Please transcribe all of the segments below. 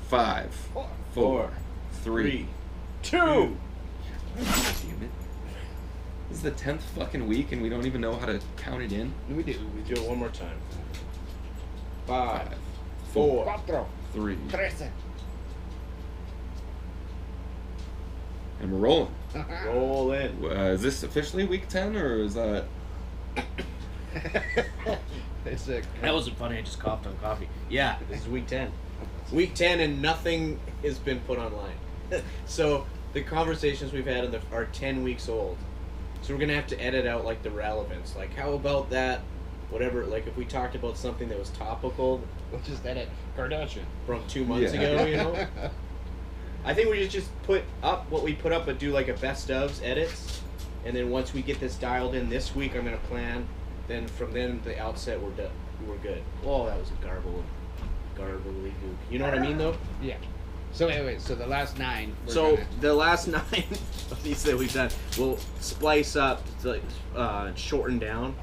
5, 4, 3, 2. God damn it. This is the 10th fucking week and we don't even know how to count it in. We do it one more time. 5, 4, 4, 3. 13. And we're rolling. Roll in. Is this officially week 10 or is that... It's a That wasn't funny. I just coughed on coffee. Yeah. This is week 10. Week 10 and nothing has been put online. So the conversations we've had are 10 weeks old. So we're going to have to edit out like the relevance. Like how about that, whatever, like if we talked about something that was topical Let's just edit Kardashian. from 2 months Yeah. ago, you know? I think we just put up what we put up, but do like a best ofs edits. And then once we get this dialed in this week, I'm going to plan. Then from then the outset, we're done. We're good. Oh, that was a garbly gook. You know what I mean, though? Yeah. So anyway, so the last 9. So the last 9 of these that we've done, we'll splice up, shorten down,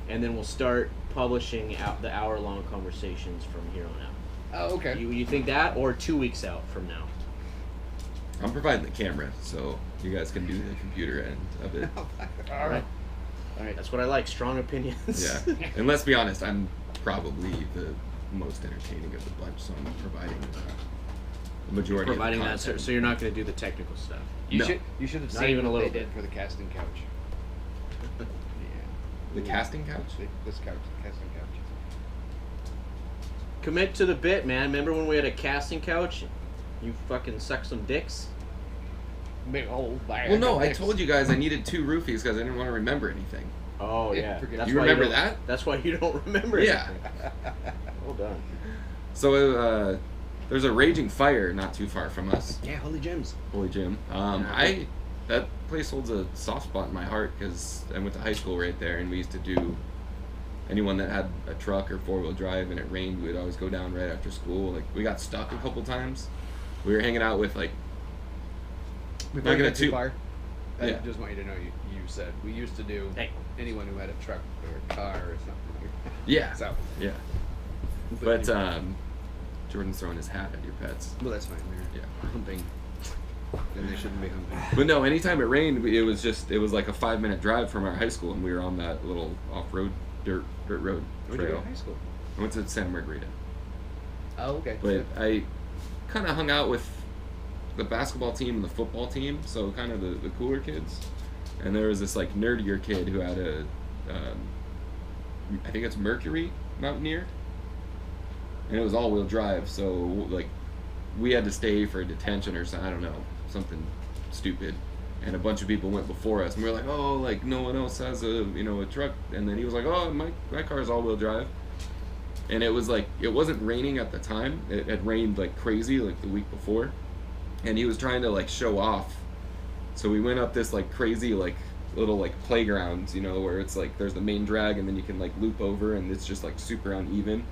and then we'll start publishing out the hour-long conversations from here on out. Oh, okay. You think that, or 2 weeks out from now? I'm providing the camera, so you guys can do the computer end of it. All right. All right, that's what I like. Strong opinions. Yeah. And let's be honest, I'm probably the most entertaining of the bunch, so I'm providing the majority Providing of the that, content. so you're not going to do the technical stuff. You No. should have Not seen even a what little they did bit. for the casting couch. Yeah. The casting couch? This couch, the casting couch. Commit to the bit, man. Remember when we had a casting couch? You fucking sucked some dicks? Big old bag. Well, no, of I dicks. told you guys I needed 2 roofies because I didn't want to remember anything. Oh, Yeah, yeah. forget- That's You why remember don't- that? That's why you don't remember Yeah. anything. Well done. So there's a raging fire not too far from us. Yeah, Holy Gems. Holy Jim. That place holds a soft spot in my heart because I went to high school right there, and we used to do. Anyone that had a truck or 4-wheel drive and it rained, we'd always go down right after school. Like we got stuck a couple times. We were hanging out with like. Before Not you gonna get too toot- far, I Yeah. just want you to know you said we used to do Hey. anyone who had a truck or a car or something. Yeah. So, Yeah. But Jordan's throwing his hat at your pets. well, that's fine. They're Yeah. humping. Then they shouldn't be humping. But no, anytime it rained, it was like a 5-minute drive from our high school, and we were on that little off-road dirt road Where'd you go trail. to high school? I went to Santa Margarita. Oh, okay. But I kind of hung out with the basketball team and the football team, so kind of the cooler kids. And there was this like nerdier kid who had a, I think it's Mercury Mountaineer, and it was all-wheel drive. So like, we had to stay for detention or something. I don't know, something stupid. And a bunch of people went before us, and we were like, oh, like no one else has a truck. And then he was like, oh, my car's all-wheel drive. And it was like, it wasn't raining at the time. It had rained like crazy like the week before. And he was trying to like show off. So we went up this like crazy like little like playgrounds, where it's like there's the main drag and then you can like loop over and it's just like super uneven.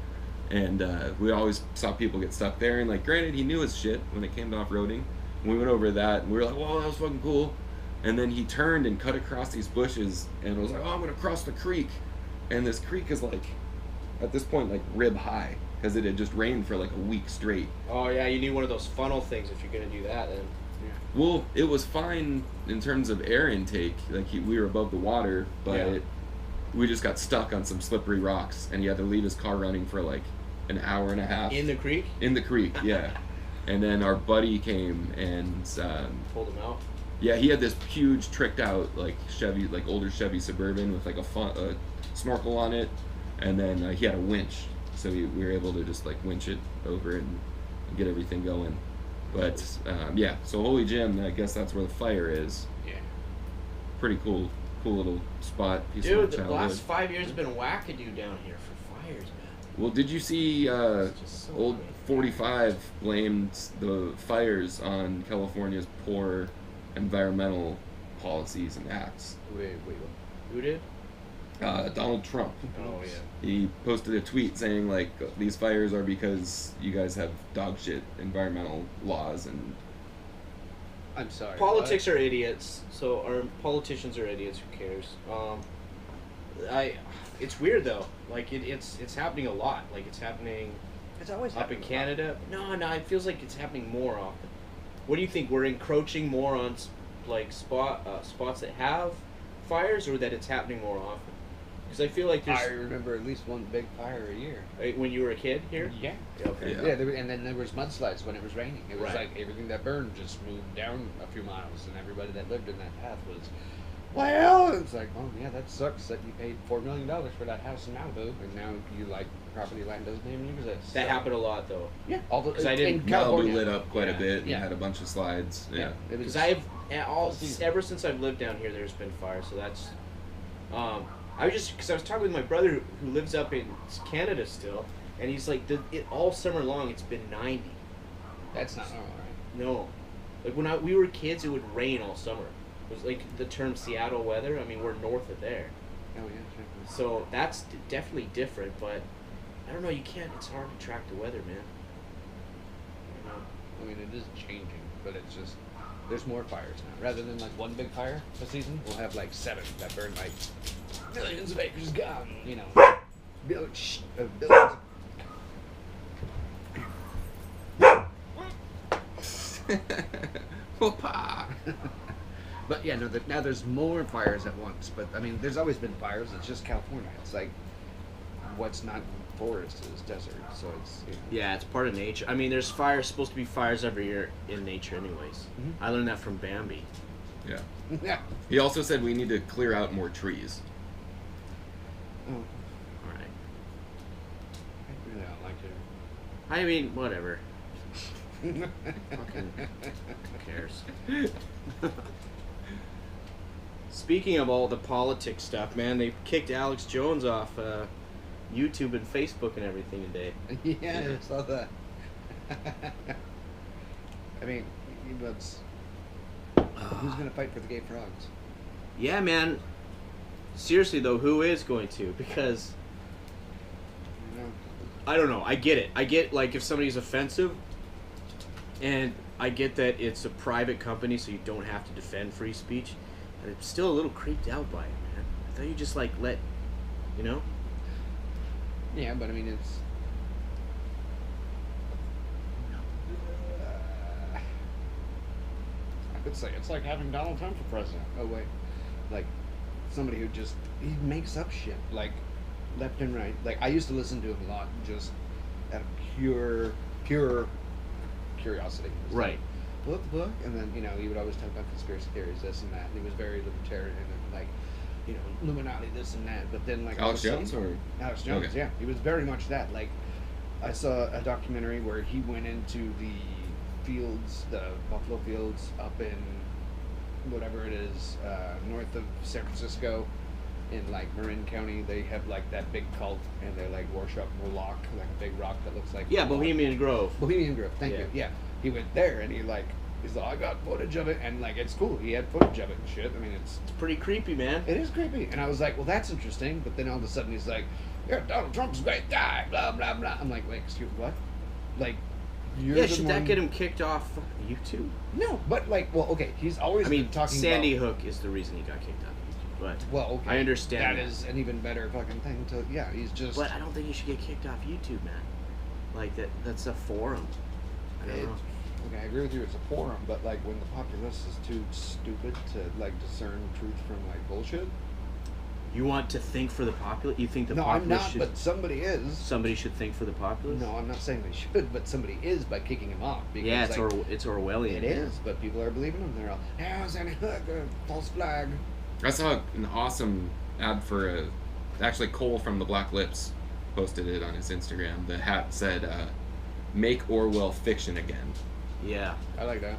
And we always saw people get stuck there. And like granted, he knew his shit when it came to off-roading. And we went over that and we were like, whoa, that was fucking cool. And then he turned and cut across these bushes and was like, oh, I'm gonna cross the creek. And this creek is like, at this point, like rib high because it had just rained for like a week straight. Oh, yeah, you need one of those funnel things if you're going to do that, then. Well, it was fine in terms of air intake. Like we were above the water, but Yeah. we just got stuck on some slippery rocks, and he had to leave his car running for like an hour and a half In the creek? in the creek. Yeah, and then our buddy came and Pulled him out. yeah, he had this huge tricked out like Chevy, like older Chevy Suburban with like a snorkel on it, and then he had a winch, so we were able to just like winch it over and get everything going. But yeah, so Holy Jim, I guess that's where the fire is. Yeah. Pretty cool little spot. Piece Dude, of the childhood. last 5 years have been wackadoo down here for fires, man. Well, did you see It's just so old great. 45 blamed the fires on California's poor environmental policies and acts? Wait. Who did? Donald Trump. Oh, yeah. He posted a tweet saying like these fires are because you guys have dog shit environmental laws and I'm sorry. Politics are idiots, so our politicians are idiots. Who cares? It's weird though. Like it's happening a lot. Like it's happening It's always up in happened. Canada. No, it feels like it's happening more often. What do you think? We're encroaching more on like spots that have fires, or that it's happening more often? Because I feel like I there's remember at least one big fire a year. when you were a kid here. Yeah. Okay. Yeah. Yeah, and then there was mudslides when it was raining. It was Right. like everything that burned just moved down a few miles, and everybody that lived in that path was, well, it's like, oh yeah, that sucks that you paid $4 million for that house in Malibu, and now you like property land doesn't even exist. That So, happened a lot though. Yeah, all the 'Cause I didn't- in Malibu California. lit up quite a Yeah. bit and Yeah. had a bunch of slides. Yeah. It was, Because ever since I've lived down here, there's been fire. So that's, I was just because I was talking with my brother who lives up in Canada still, and he's like, all summer long it's been 90. that's not normal, right? No, like when we were kids, it would rain all summer. It was like the term Seattle weather. I mean, we're north of there, Oh yeah, sure. so that's definitely different. But I don't know. You can't. It's hard to track the weather, man. I don't know. I mean, it is changing, but it's just there's more fires now. Rather than like one big fire a season, we'll have like 7 that burn like millions of acres gone. You know, billions. Whoopah. But yeah, no. Now there's more fires at once. But I mean, there's always been fires. It's just California. It's like what's not forest is desert. So it's Yeah, it's part of nature. I mean, there's fires. Supposed to be fires every year in nature, anyways. Mhm. I learned that from Bambi. Yeah. yeah. He also said we need to clear out more trees. Oh, All right. I really don't like I mean, whatever. it. Fucking who cares? Speaking of all the politics stuff, man, they kicked Alex Jones off YouTube and Facebook and everything today. Yeah, I saw that. I mean, who's gonna fight for the gay frogs? Yeah, man. Seriously though, who is going to? Because You know, I don't know. I get it. I get like if somebody's offensive, and I get that it's a private company, so you don't have to defend free speech. But I'm still a little creeped out by it, man. I thought you just like let, you know. yeah, but I mean, it's. I could say it's like having Donald Trump for president. Oh wait, like somebody who just he makes up shit like left and right. Like I used to listen to him a lot, just out of pure curiosity. It was Right. Like, what the book? And then he would always talk about conspiracy theories, this and that. And he was very libertarian and like Illuminati, this and that. But then like all Alex of a Jones sudden- or Alex Jones, Okay. yeah, he was very much that. Like, I saw a documentary where he went into the fields, the buffalo fields up in whatever it is, north of San Francisco, in like Marin County. They have like that big cult, and they like worship Moloch, like a big rock that looks like Yeah, Moloch. Bohemian Grove. Bohemian Grove. Thank Yeah. you. Yeah, he went there, and he's like, I got footage of it, and like it's cool. He had footage of it and shit. I mean, It's pretty creepy, man. it is creepy. And I was like, well, that's interesting. But then all of a sudden he's like, yeah, Donald Trump's a great guy, blah, blah, blah. I'm like, wait, excuse what? Like, you're Yeah, the should that one- get him kicked off YouTube? No, but like, well, okay, he's always I mean, been talking Sandy about... Hook is the reason he got kicked off YouTube. But Well, okay. I understand That that. is an even better fucking thing to... Yeah, he's just... But I don't think he should get kicked off YouTube, man. Like that's a forum. I don't It- know. Okay, I agree with you, it's a forum, but like when the populace is too stupid to like discern truth from like bullshit... You want to think for the populace? You think the No, I'm populace not, should? but somebody is. Somebody should think for the populace. No, I'm not saying they should, but somebody is by kicking him off. Because, Yeah, it's like, it's Orwellian. It is, but people are believing him. They're all, yeah, Sandy Hook, false flag. I saw an awesome ad for actually Cole from the Black Lips posted it on his Instagram. The hat said, "Make Orwell fiction again." Yeah, I like that.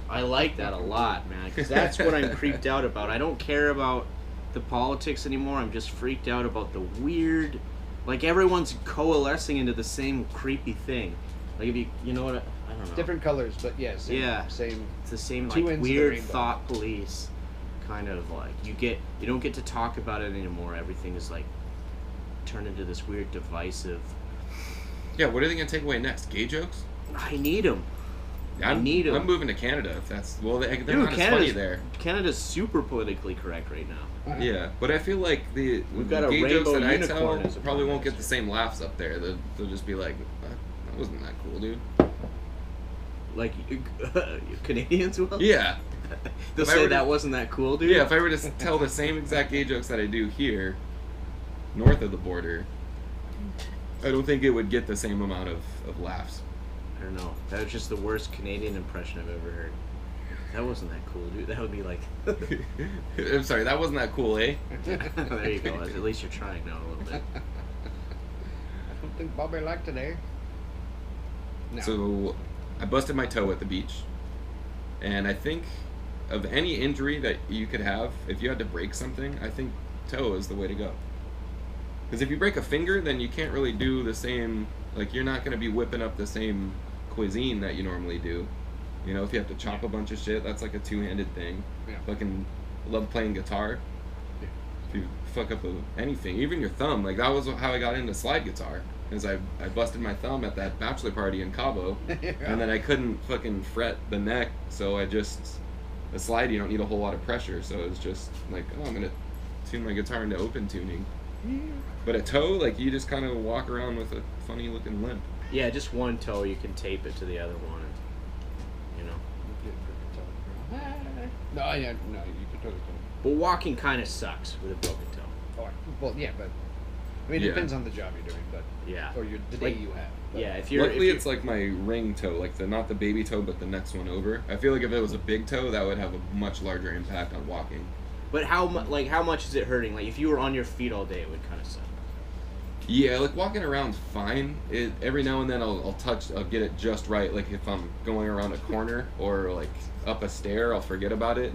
I like that a lot, man. Because that's what I'm creeped out about. I don't care about the politics anymore. I'm just freaked out about the weird, like everyone's coalescing into the same creepy thing. Like if you know what I don't know. Different colors, but yeah, same. Yeah. Same. It's the same Two like ends of the weird rainbow. thought police kind of like you don't get to talk about it anymore. Everything is like turned into this weird divisive. Yeah, what are they gonna take away next? Gay jokes? I need them. I'm need 'em. I'm moving to Canada if that's they're Dude, not as funny there. Canada's super politically correct right now. Yeah, but I feel like the We've got a gay jokes rainbow that I unicorn tell as a probably won't prime get the same laughs up there. They'll just be like, That wasn't that cool, dude. Like, Canadians will? Yeah. They'll If I say were to- that wasn't that cool, dude? Yeah, if I were to tell the same exact gay jokes that I do here, north of the border, I don't think it would get the same amount of laughs. I don't know. That was just the worst Canadian impression I've ever heard. That wasn't that cool, dude. That would be like... I'm sorry, that wasn't that cool, eh? There you go. At least you're trying now a little bit. I don't think Bobby liked today. No. So, I busted my toe at the beach. And I think of any injury that you could have, if you had to break something, I think toe is the way to go. Because if you break a finger, then you can't really do the same, like, you're not going to be whipping up the same cuisine that you normally do. You know, if you have to chop a bunch of shit, that's like a two-handed thing. Yeah. Fucking love playing guitar. Yeah. If you fuck up anything, even your thumb, like, that was how I got into slide guitar. Is I busted my thumb at that bachelor party in Cabo, Yeah. and then I couldn't fucking fret the neck, so the slide, you don't need a whole lot of pressure, so it's just like, oh, I'm gonna tune my guitar into open tuning. Yeah. But a toe, like, you just kind of walk around with a funny looking limp. Yeah, just one toe, you can tape it to the other one. You know. No, yeah, no, you could totally tell. But walking kind of sucks with a broken toe. Oh, well, yeah, but I mean, it Yeah. depends on the job you're doing, but Yeah. or the day Like- you have. But Yeah, if you're... Luckily, if it's like my ring toe, like not the baby toe, but the next one over. I feel like if it was a big toe, that would have a much larger impact on walking. But how much is it hurting? Like, if you were on your feet all day, it would kind of suck. Yeah, like walking around fine. Every now and then I'll get it just right. Like if I'm going around a corner or like up a stair, I'll forget about it.